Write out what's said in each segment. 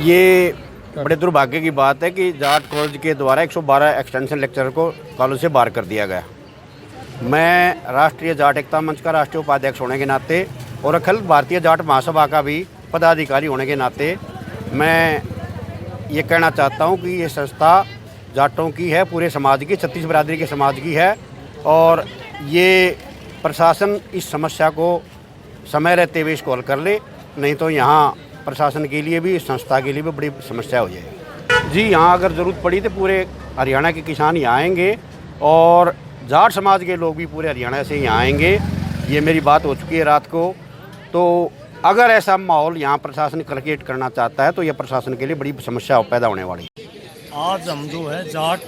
ये बड़े दुर्भाग्य की बात है कि जाट कॉलेज के द्वारा 112 एक्सटेंशन लेक्चरर को कॉलेज से बाहर कर दिया गया। मैं राष्ट्रीय जाट एकता मंच का राष्ट्रीय उपाध्यक्ष होने के नाते और अखिल भारतीय जाट महासभा का भी पदाधिकारी होने के नाते मैं ये कहना चाहता हूँ कि ये संस्था जाटों की है, पूरे समाज की, छत्तीस बिरादरी के समाज की है और ये प्रशासन इस समस्या को समय रहते हुए इसको हल कर ले, नहीं तो यहाँ प्रशासन के लिए भी, इस संस्था के लिए भी बड़ी समस्या हो जाएगी। जी, यहाँ अगर ज़रूरत पड़ी तो पूरे हरियाणा के किसान यहाँ आएंगे और जाट समाज के लोग भी पूरे हरियाणा से यहाँ आएंगे। ये मेरी बात हो चुकी है रात को। तो अगर ऐसा माहौल यहाँ प्रशासन क्रिएट करना चाहता है तो यह प्रशासन के लिए बड़ी समस्या पैदा होने वाली है। आज हम जो है जाट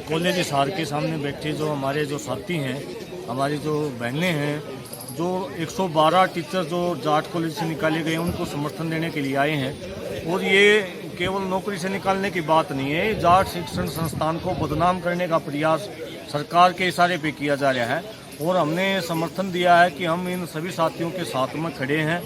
कॉलेज हिसार के सामने बैठे जो हमारे जो साथी हैं, हमारी जो बहनें हैं, जो 112 टीचर जो जाट कॉलेज से निकाले गए उनको समर्थन देने के लिए आए हैं। और ये केवल नौकरी से निकालने की बात नहीं है, जाट शिक्षण संस्थान को बदनाम करने का प्रयास सरकार के इशारे पे किया जा रहा है। और हमने समर्थन दिया है कि हम इन सभी साथियों के साथ में खड़े हैं।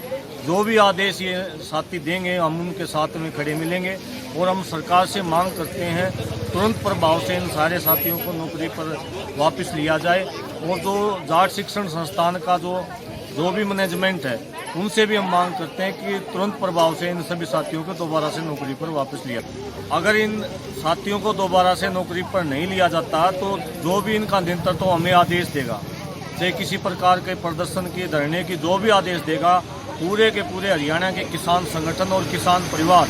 जो भी आदेश ये साथी देंगे हम उनके साथ में खड़े मिलेंगे। और हम सरकार से मांग करते हैं तुरंत प्रभाव से इन सारे साथियों को नौकरी पर वापस लिया जाए। और जो जाट शिक्षण संस्थान का जो भी मैनेजमेंट है उनसे भी हम मांग करते हैं कि तुरंत प्रभाव से इन सभी साथियों को दोबारा से नौकरी पर वापस लिया। अगर इन साथियों को दोबारा से नौकरी पर नहीं लिया जाता तो जो भी इनका नेतृत्व तो हमें आदेश देगा, चाहे किसी प्रकार के प्रदर्शन की, धरने की, जो भी आदेश देगा, पूरे के पूरे हरियाणा के किसान संगठन और किसान परिवार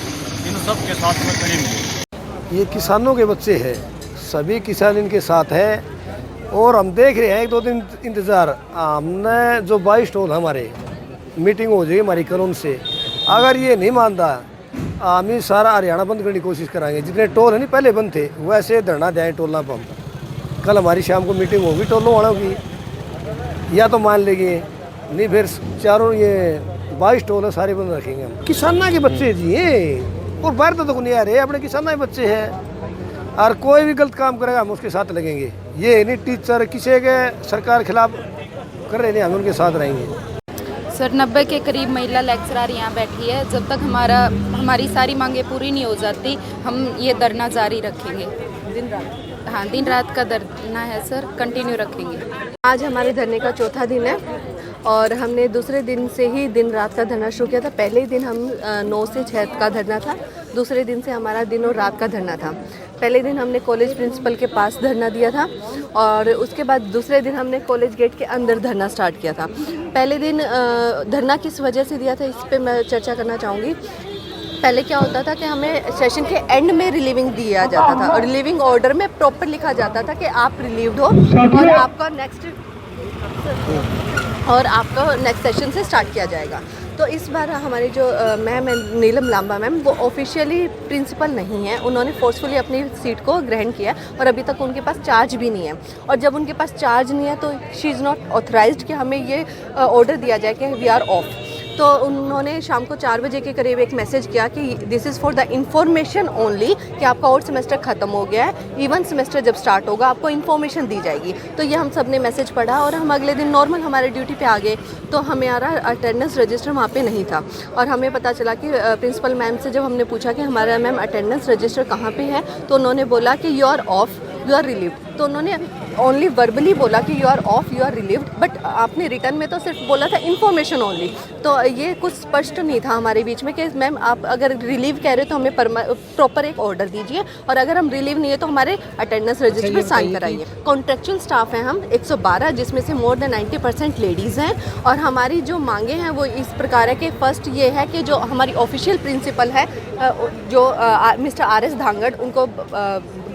इन सब के साथ में खड़े मिले। ये किसानों के बच्चे हैं, सभी किसान इनके साथ है और हम देख रहे हैं 1-2 दिन इंतज़ार। हमने जो 22 स्टॉल हमारे मीटिंग हो जाएगी हमारी कल उनसे, अगर ये नहीं मानता हम ही सारा हरियाणा बंद करने की कोशिश कराएंगे। जितने टोल है नहीं पहले बंद थे वैसे धरना दें टोलना पंप। कल हमारी शाम को मीटिंग होगी टोलों वालों की, या तो मान लेंगे नहीं फिर चारों ये 22 टोल है सारे बंद रखेंगे हम। किसाना के बच्चे जी हैं और बाहर तो नहीं आ रहे, अपने किसाना के बच्चे हैं और कोई भी गलत काम करेगा हम उसके साथ लगेंगे। ये नहीं टीचर किसी के सरकार खिलाफ कर रहे नहीं, हम उनके साथ रहेंगे। सर 90 के करीब महिला लेक्चरर यहाँ बैठी है। जब तक हमारी सारी मांगें पूरी नहीं हो जाती हम ये धरना जारी रखेंगे दिन रात। हाँ, दिन रात का धरना है सर, कंटिन्यू रखेंगे। आज हमारे धरने का चौथा दिन है और हमने दूसरे दिन से ही दिन रात का धरना शुरू किया था। पहले ही दिन हम 9 से 6 का धरना था, दूसरे दिन से हमारा दिन और रात का धरना था। पहले दिन हमने कॉलेज प्रिंसिपल के पास धरना दिया था और उसके बाद दूसरे दिन हमने कॉलेज गेट के अंदर धरना स्टार्ट किया था। पहले दिन धरना किस वजह से दिया था इस पर मैं चर्चा करना चाहूँगी। पहले क्या होता था कि हमें सेशन के एंड में रिलीविंग दिया जाता था और रिलीविंग ऑर्डर में प्रॉपर लिखा जाता था कि आप रिलीव्ड हो और आपका नेक्स्ट सेशन से स्टार्ट किया जाएगा। तो इस बार हमारी जो मैम है नीलम लांबा मैम, वो ऑफिशियली प्रिंसिपल नहीं है, उन्होंने फोर्सफुली अपनी सीट को ग्रहण किया और अभी तक उनके पास चार्ज भी नहीं है। और जब उनके पास चार्ज नहीं है तो शी इज़ नॉट ऑथराइज्ड कि हमें ये ऑर्डर दिया जाए कि वी आर ऑफ। तो उन्होंने शाम को 4 बजे के करीब एक मैसेज किया कि this is for the information only, कि आपका और सेमेस्टर ख़त्म हो गया है, इवन सेमेस्टर जब स्टार्ट होगा आपको इन्फॉर्मेशन दी जाएगी। तो ये हम सब ने मैसेज पढ़ा और हम अगले दिन नॉर्मल हमारे ड्यूटी पे आ गए। तो हमारा अटेंडेंस रजिस्टर वहाँ पे नहीं था और हमें पता चला कि प्रिंसिपल मैम से जब हमने पूछा कि हमारा मैम अटेंडेंस रजिस्टर कहाँ पर है, तो उन्होंने बोला कि you are off, you are relieved. तो उन्होंने ओनली वर्बली बोला कि you are off, you are relieved, but आपने रिटर्न में तो सिर्फ बोला था इन्फॉर्मेशन ओनली। तो ये कुछ स्पष्ट नहीं था हमारे बीच में कि मैम आप अगर रिलीव कह रहे हो तो हमें प्रॉपर एक ऑर्डर दीजिए और अगर हम रिलीव नहीं है तो हमारे अटेंडेंस रजिस्टर में साइन कराइए। कॉन्ट्रेक्चुअल स्टाफ हैं हम 112, जिसमें से मोर देन 90% लेडीज़ हैं और हमारी जो मांगे हैं वो इस प्रकार है कि फर्स्ट ये है कि जो हमारी ऑफिशियल प्रिंसिपल है जो मिस्टर RS धांगड़, उनको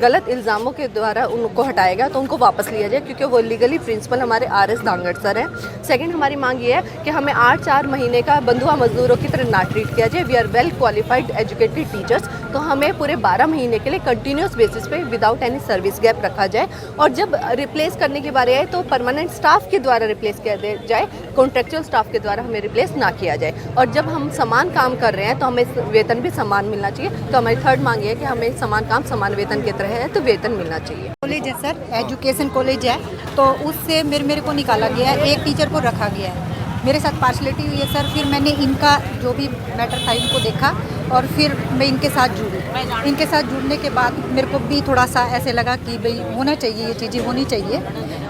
गलत इल्ज़ामों के द्वारा उनको हटाया गया तो उनको वापस लिया जाए क्योंकि वो लीगली प्रिंसिपल हमारे RS धांगड़ सर हैं। सेकंड हमारी मांग ये है कि हमें 8-4 महीने का बंधुआ मजदूरों की तरह ना ट्रीट किया जाए। We are well qualified educated teachers, तो हमें पूरे 12 महीने के लिए कंटिन्यूस बेसिस पे विदाउट एनी सर्विस गैप रखा जाए और जब रिप्लेस करने की बारी आए तो परमानेंट स्टाफ के द्वारा रिप्लेस किया जाए, कॉन्ट्रेक्चुअल स्टाफ के द्वारा हमें रिप्लेस ना किया जाए। और जब हम समान काम कर रहे हैं तो हमें वेतन भी समान मिलना चाहिए। तो हमारी थर्ड मांग ये है कि हमें समान काम समान वेतन की तरह है तो वेतन मिलना चाहिए। कॉलेज है सर, एजुकेशन कॉलेज है, तो उससे मेरे को निकाला गया है, एक टीचर को रखा गया है, मेरे साथ पार्शलिटी हुई है सर। फिर मैंने इनका जो भी मैटर था इनको देखा और फिर मैं इनके साथ जुड़ी। इनके साथ जुड़ने के बाद मेरे को भी थोड़ा सा ऐसे लगा कि भाई होना चाहिए, ये चीज़ें होनी चाहिए,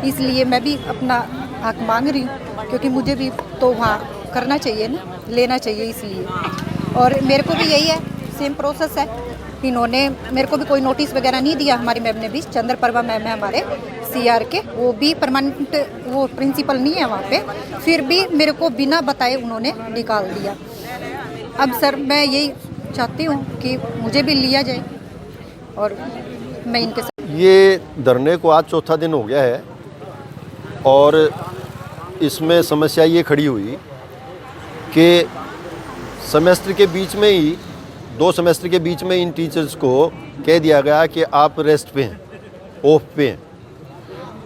इसलिए मैं भी अपना हक मांग रही हूँ, क्योंकि मुझे भी तो वहाँ करना चाहिए ना, लेना चाहिए इसलिए। और मेरे को भी यही है, सेम प्रोसेस है। इन्होंने मेरे को भी कोई नोटिस वगैरह नहीं दिया, हमारी मैम ने भी, चंद्रप्रभा मैम है हमारे CR के, वो भी परमानेंट वो प्रिंसिपल नहीं है वहाँ पे, फिर भी मेरे को बिना बताए उन्होंने निकाल दिया। अब सर मैं यही चाहती हूँ कि मुझे भी लिया जाए और मैं इनके साथ। ये धरने को आज चौथा दिन हो गया है और इसमें समस्या ये खड़ी हुई कि सेमेस्टर के बीच में ही 2 सेमेस्टर के बीच में इन टीचर्स को कह दिया गया कि आप रेस्ट पे हैं, ऑफ पे हैं,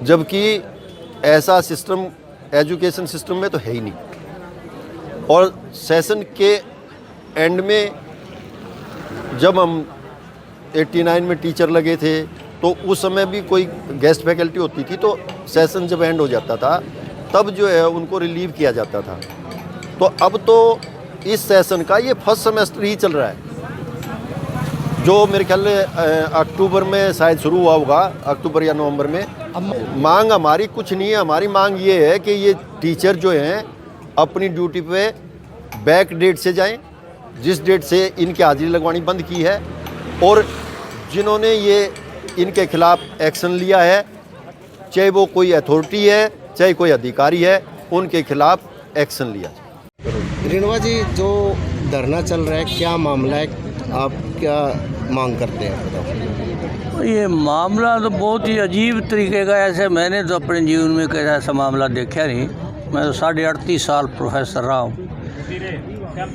जबकि ऐसा सिस्टम एजुकेशन सिस्टम में तो है ही नहीं। और सेशन के एंड में जब हम 89 में टीचर लगे थे तो उस समय भी कोई गेस्ट फैकल्टी होती थी, तो सेशन जब एंड हो जाता था तब जो है उनको रिलीव किया जाता था। तो अब तो इस सेशन का ये फर्स्ट सेमेस्टर ही चल रहा है, जो मेरे ख्याल में अक्टूबर में शायद शुरू हुआ होगा, अक्टूबर या नवंबर में। मांग हमारी कुछ नहीं है, हमारी मांग ये है कि ये टीचर जो हैं अपनी ड्यूटी पे बैक डेट से जाएं, जिस डेट से इनकी हाजिरी लगवानी बंद की है, और जिन्होंने ये इनके खिलाफ एक्शन लिया है, चाहे वो कोई अथॉरिटी है चाहे कोई अधिकारी है, उनके खिलाफ एक्शन लिया जाए। रेणुका जी, जो धरना चल रहा है क्या मामला है, आप क्या मांग करते हैं बताओ। ये मामला तो बहुत ही अजीब तरीके का, ऐसे मैंने तो अपने जीवन में कहीं ऐसा मामला देखा नहीं। मैं तो 38.5 साल प्रोफेसर रहा हूँ।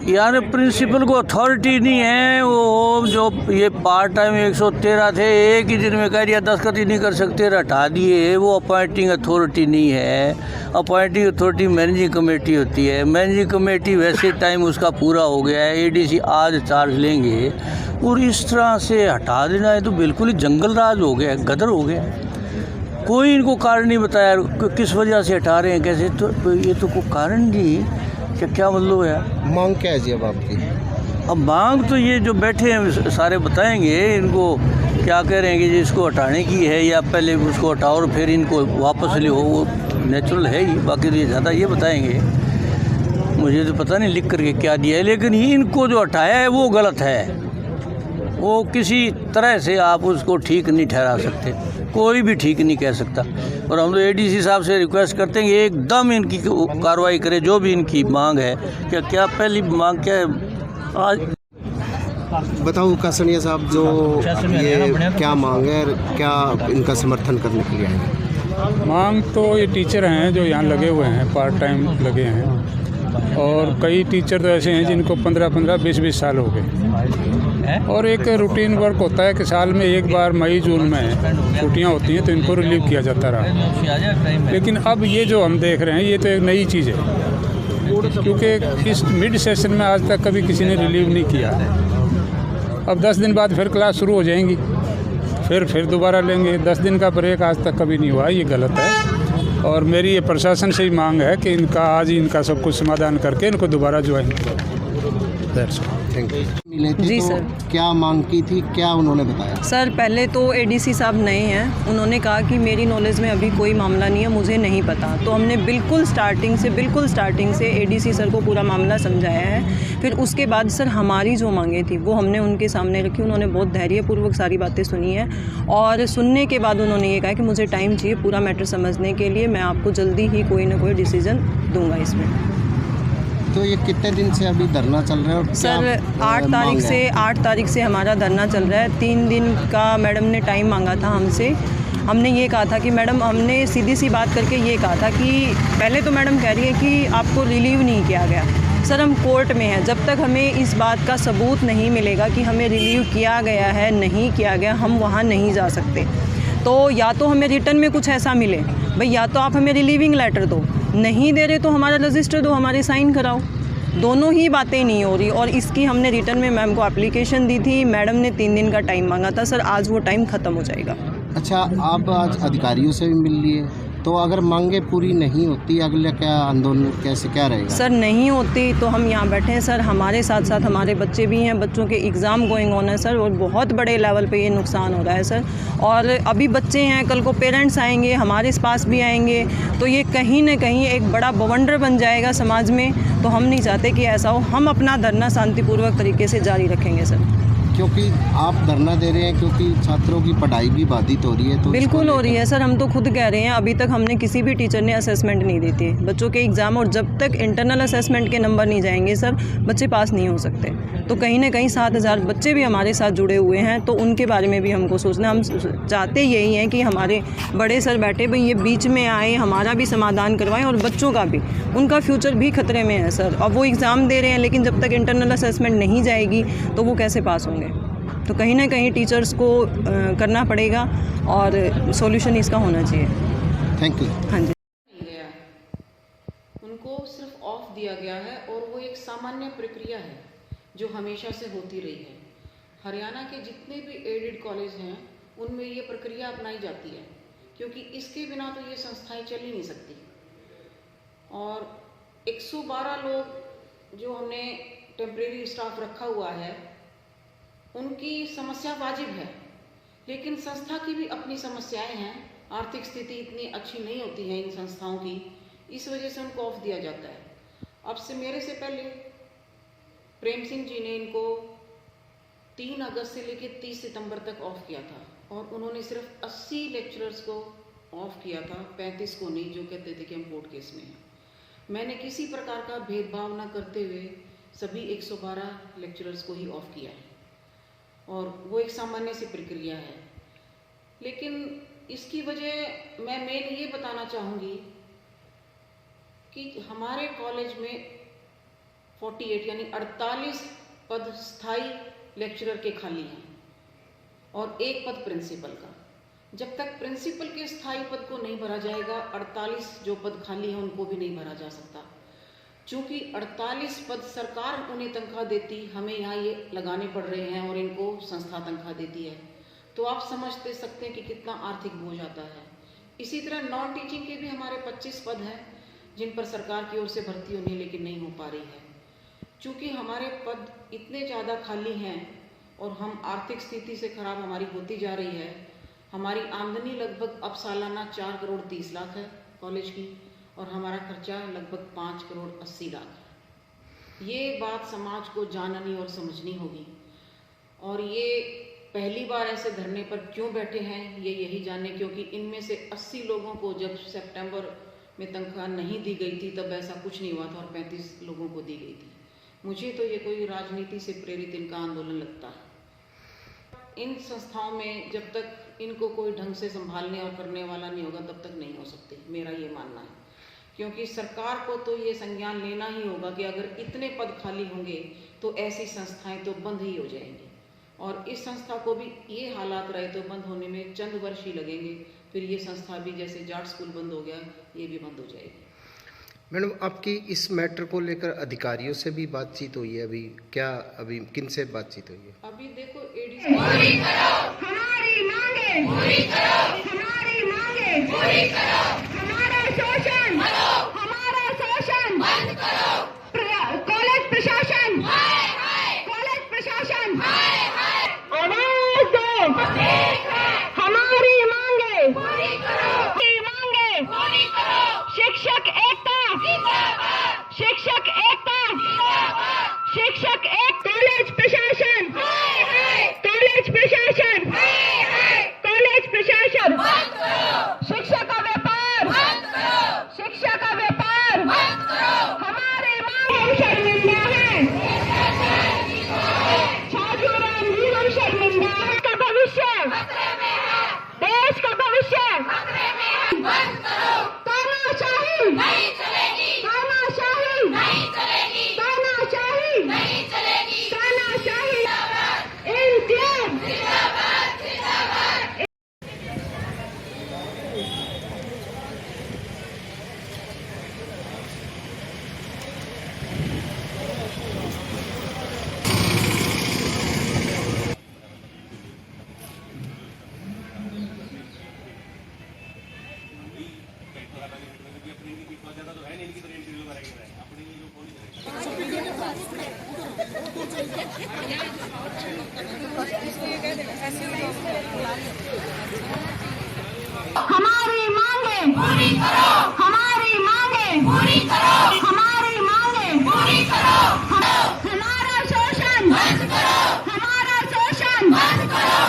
यानी प्रिंसिपल को अथॉरिटी नहीं है, वो जो ये पार्ट टाइम 113 थे, एक ही दिन में कह दिया दस्तखत ही नहीं कर सकते, हटा दिए। वो अपॉइंटिंग अथॉरिटी नहीं है। अपॉइंटिंग अथॉरिटी मैनेजिंग कमेटी होती है। मैनेजिंग कमेटी वैसे टाइम उसका पूरा हो गया है, ADC आज चार्ज लेंगे, और इस तरह से हटा देना है तो बिल्कुल ही जंगल राज हो गया, गदर हो गया। कोई इनको कारण नहीं बताया किस वजह से हटा रहे हैं, कैसे, तो ये तो कोई कारण नहीं, क्या मतलब है। मांग क्या है जी अब आपकी? अब मांग तो ये जो बैठे हैं सारे बताएंगे इनको क्या कह रहे हैं कि इसको हटाने की है या पहले उसको हटाओ और फिर इनको वापस ले, वो नेचुरल है ही। बाकी तो ये ज़्यादा ये बताएंगे, मुझे तो पता नहीं लिख करके क्या दिया है, लेकिन इनको जो हटाया है वो गलत है। वो किसी तरह से आप उसको ठीक नहीं ठहरा सकते, कोई भी ठीक नहीं कह सकता। और हम लोग ADC साहब से रिक्वेस्ट करते हैं कि एकदम इनकी कार्रवाई करें, जो भी इनकी मांग है। क्या पहली मांग क्या है आज बताओ कासनिया साहब, जो ये क्या मांग है, क्या इनका समर्थन करने के लिए आए? मांग तो ये टीचर हैं जो यहाँ लगे हुए हैं, पार्ट टाइम लगे हैं, और कई टीचर तो ऐसे हैं जिनको 15-15, 20-20 साल हो गए। और एक रूटीन वर्क होता है कि साल में एक बार मई जून में छुट्टियाँ होती हैं तो इनको रिलीव किया जाता रहा। लेकिन अब ये जो हम देख रहे हैं ये तो एक नई चीज़ है, क्योंकि इस मिड सेशन में आज तक कभी किसी ने रिलीव नहीं किया। अब 10 दिन बाद फिर क्लास शुरू हो जाएंगी, फिर दोबारा लेंगे। 10 दिन का ब्रेक आज तक कभी नहीं हुआ, ये गलत है। और मेरी ये प्रशासन से ही मांग है कि इनका आज ही इनका सब कुछ समाधान करके इनको दोबारा ज्वाइन करें। मिले थे जी तो सर। क्या मांग की थी, क्या उन्होंने बताया? सर पहले तो ADC साहब नए हैं, उन्होंने कहा कि मेरी नॉलेज में अभी कोई मामला नहीं है, मुझे नहीं पता। तो हमने बिल्कुल स्टार्टिंग से ADC सर को पूरा मामला समझाया है। फिर उसके बाद सर हमारी जो मांगे थी वो हमने उनके सामने रखी। उन्होंने बहुत धैर्यपूर्वक सारी बातें सुनी है, और सुनने के बाद उन्होंने ये कहा कि मुझे टाइम चाहिए पूरा मैटर समझने के लिए, मैं आपको जल्दी ही कोई ना कोई डिसीज़न दूँगा इसमें। तो ये कितने दिन से अभी धरना चल रहा है? और सर 8 तारीख से हमारा धरना चल रहा है। 3 दिन का मैडम ने टाइम मांगा था हमसे। हमने ये कहा था कि मैडम, हमने सीधी सी बात करके ये कहा था कि पहले तो मैडम कह रही है कि आपको रिलीव नहीं किया गया। सर हम कोर्ट में हैं, जब तक हमें इस बात का सबूत नहीं मिलेगा कि हमें रिलीव किया गया है नहीं किया गया, हम वहाँ नहीं जा सकते। तो या तो हमें रिटर्न में कुछ ऐसा मिले भाई, या तो आप हमें रिलीविंग लेटर दो, नहीं दे रहे तो हमारा रजिस्टर दो, हमारे साइन कराओ। दोनों ही बातें नहीं हो रही। और इसकी हमने रिटर्न में मैम को एप्लीकेशन दी थी, मैडम ने 3 दिन का टाइम मांगा था। सर आज वो टाइम ख़त्म हो जाएगा। अच्छा, आप आज अधिकारियों से भी मिल लिए? तो अगर मांगे पूरी नहीं होती अगले क्या आंदोलन कैसे क्या रहेगा? सर नहीं होती तो हम यहाँ बैठे हैं सर, हमारे साथ साथ हमारे बच्चे भी हैं, बच्चों के एग्ज़ाम गोइंग ऑन है सर, और बहुत बड़े लेवल पे ये नुकसान हो रहा है सर। और अभी बच्चे हैं, कल को पेरेंट्स आएंगे, हमारे पास भी आएंगे, तो ये कहीं ना कहीं एक बड़ा बवंडर बन जाएगा समाज में। तो हम नहीं चाहते कि ऐसा हो। हम अपना धरना शांतिपूर्वक तरीके से जारी रखेंगे सर। क्योंकि आप धरना दे रहे हैं क्योंकि छात्रों की पढ़ाई भी बाधित हो रही है, तो बिल्कुल हो रही है सर, हम तो खुद कह रहे हैं। अभी तक हमने किसी भी टीचर ने असेसमेंट नहीं दी थी बच्चों के एग्ज़ाम, और जब तक इंटरनल असेसमेंट के नंबर नहीं जाएंगे सर, बच्चे पास नहीं हो सकते। तो कहीं ना कहीं 7,000 बच्चे भी हमारे साथ जुड़े हुए हैं, तो उनके बारे में भी हमको सोचना। हम चाहते यही हैं कि हमारे बड़े सर बैठे भाई ये बीच में आए, हमारा भी समाधान करवाएं, और बच्चों का भी, उनका फ्यूचर भी खतरे में है सर। अब वो एग्ज़ाम दे रहे हैं, लेकिन जब तक इंटरनल असेसमेंट नहीं जाएगी तो वो कैसे पास होंगे? तो कहीं ना कहीं टीचर्स को करना पड़ेगा और सॉल्यूशन इसका होना चाहिए। Thank you. हाँ जी। गया उनको सिर्फ ऑफ दिया गया है, और वो एक सामान्य प्रक्रिया है जो हमेशा से होती रही है। हरियाणा के जितने भी एडेड कॉलेज हैं उनमें ये प्रक्रिया अपनाई जाती है, क्योंकि इसके बिना तो ये संस्थाएं चल ही नहीं सकती। और 112 लोग जो हमने टेम्परेरी स्टाफ रखा हुआ है उनकी समस्या वाजिब है, लेकिन संस्था की भी अपनी समस्याएं हैं। आर्थिक स्थिति इतनी अच्छी नहीं होती है इन संस्थाओं की, इस वजह से उनको ऑफ दिया जाता है। अब से मेरे से पहले प्रेम सिंह जी ने इनको 3 अगस्त से लेकर 30 सितंबर तक ऑफ किया था, और उन्होंने सिर्फ 80 लेक्चरर्स को ऑफ किया था, 35 को नहीं, जो कहते थे कि हम कोर्ट केस में हैं। मैंने किसी प्रकार का भेदभाव न करते हुए सभी 112 लेक्चरर्स को ही ऑफ किया है, और वो एक सामान्य सी प्रक्रिया है। लेकिन इसकी वजह मैं मेन ये बताना चाहूँगी कि हमारे कॉलेज में 48 यानी 48 पद स्थायी लेक्चरर के खाली हैं, और 1 पद प्रिंसिपल का। जब तक प्रिंसिपल के स्थायी पद को नहीं भरा जाएगा, 48 जो पद खाली हैं उनको भी नहीं भरा जा सकता। चूँकि 48 पद सरकार उन्हें तनख्वाह देती, हमें यहाँ ये लगाने पड़ रहे हैं, और इनको संस्था तनख्वाह देती है, तो आप समझते सकते हैं कि कितना आर्थिक बोझ आता है। इसी तरह नॉन टीचिंग के भी हमारे 25 पद हैं जिन पर सरकार की ओर से भर्ती होनी लेकिन नहीं हो पा रही है। चूँकि हमारे पद इतने ज़्यादा खाली हैं और हम आर्थिक स्थिति से खराब हमारी होती जा रही है, हमारी आमदनी लगभग अब सालाना 4 करोड़ 30 लाख है कॉलेज की, और हमारा खर्चा लगभग 5 करोड़ 80 लाख है। ये बात समाज को जाननी और समझनी होगी, और ये पहली बार ऐसे धरने पर क्यों बैठे हैं ये यही जानने, क्योंकि इनमें से 80 लोगों को जब सितंबर में तनख्वाह नहीं दी गई थी तब ऐसा कुछ नहीं हुआ था, और 35 लोगों को दी गई थी। मुझे तो ये कोई राजनीति से प्रेरित इनका आंदोलन लगता है। इन संस्थाओं में जब तक इनको कोई ढंग से संभालने और करने वाला नहीं होगा तब तक नहीं हो सकती, मेरा ये मानना है। क्योंकि सरकार को तो ये संज्ञान लेना ही होगा कि अगर इतने पद खाली होंगे तो ऐसी संस्थाएं तो बंद ही हो जाएंगी, और इस संस्था को भी ये हालात रहे तो बंद होने में चंद वर्ष ही लगेंगे, फिर ये संस्था भी जैसे जाट स्कूल बंद हो गया ये भी बंद हो जाएगी। मैडम, आपकी इस मैटर को लेकर अधिकारियों से भी बातचीत हुई है? अभी किन से बातचीत हुई है? अभी देखो एडीसी हमारी मांगे पूरी करो, हमारी मांगे पूरी करो, हमारा शोषण बंद करो, कॉलेज प्रशासन कॉलेज प्रशासन आवाज दो, हमारी मांगे पूरी करो, पूरी करो, शिक्षक एकता जिंदाबाद, शिक्षक एकता जिंदाबाद, शिक्षक एक कॉलेज प्रशासन कॉलेज प्रशासन कॉलेज प्रशासन बंद करो, शिक्षा का व्यापार बंद करो, शिक्षा का व्यापार बंद करो, हमारे मांग शर्मिंदा है, छात्राराम जी हम शर्मिंदा है, का भविष्य खतरे में है, देश का भविष्य खतरे में है, बंद करो, हमारी मांगे पूरी करो, हमारी मांगे पूरी करो, हमारी मांगे पूरी करो, हमारा शोषण बंद करो, हमारा शोषण बंद करो,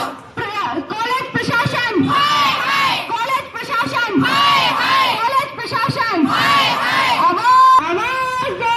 कॉलेज प्रशासन हाय हाय, कॉलेज प्रशासन हाय हाय, कॉलेज प्रशासन हाय हाय, आवाज दो,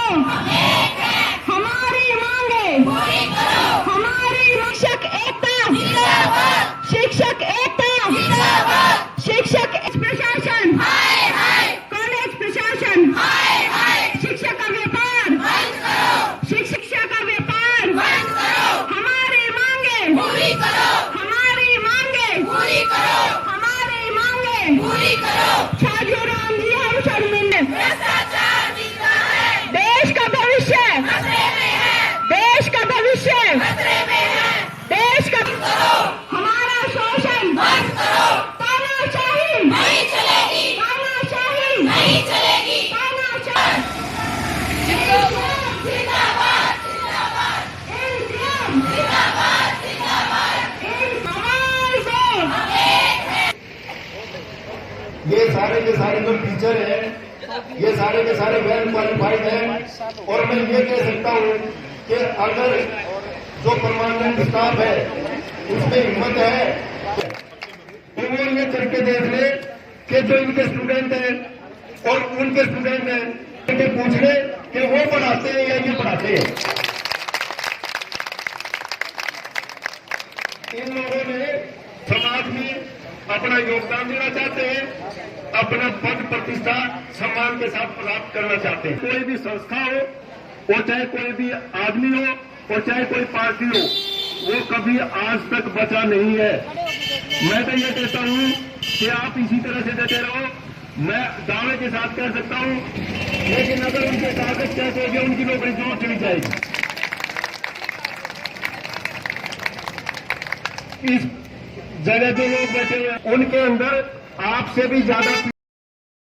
हमारी मांगे पूरी करो, हमारी शिक्षक एकता जिंदाबाद, शिक्षक एकता जिंदाबाद, शिक्षक प्रशासन हाय हाय, कॉलेज प्रशासन हाय हाय, शिक्षा का व्यापार बंद करो, शिक्षा का व्यापार बंद करो, हमारी मांगे पूरी करो, हमारी मांगे पूरी करो, हमारी मांगे पूरी करो, छाजूराम जी हम शर्मिंदे, भ्रष्टाचार जीता है, देश का भविष्य खतरे में है, देश का भविष्य खतरे में है, देश का करो, हमारा शोषण बंद करो, तानाशाही नहीं चलेगी, तानाशाही नहीं चलेगी, तानाशाही जिंदाबाद जिंदाबाद जिंदाबाद, जिंदाबाद जिंदाबाद, ये सारे के सारे जो टीचर हैं, ये सारे के सारे वेल क्वालिफाइड हैं, और मैं ये कह सकता हूँ कि अगर जो परमानेंट स्टाफ है उसमें हिम्मत है तो वो ये करके देख ले कि जो इनके स्टूडेंट हैं और उनके स्टूडेंट हैं, इनके पूछ ले कि वो पढ़ाते हैं या ये पढ़ाते हैं। इन लोगों ने समाज में अपना योगदान देना चाहते हैं, अपना पद प्रतिष्ठा सम्मान के साथ प्राप्त करना चाहते हैं। कोई भी संस्था हो और चाहे कोई भी आदमी हो और चाहे कोई पार्टी हो, वो कभी आज तक बचा नहीं है। मैं तो ये कहता हूँ कि आप इसी तरह से देते रहो, मैं दावे के साथ कह सकता हूँ, लेकिन अगर उनके कागज चेक हो गए उनकी नौकरी जरूर चली जाएगी। इस जगह जो लोग बैठे हुए उनके अंदर आपसे भी ज्यादा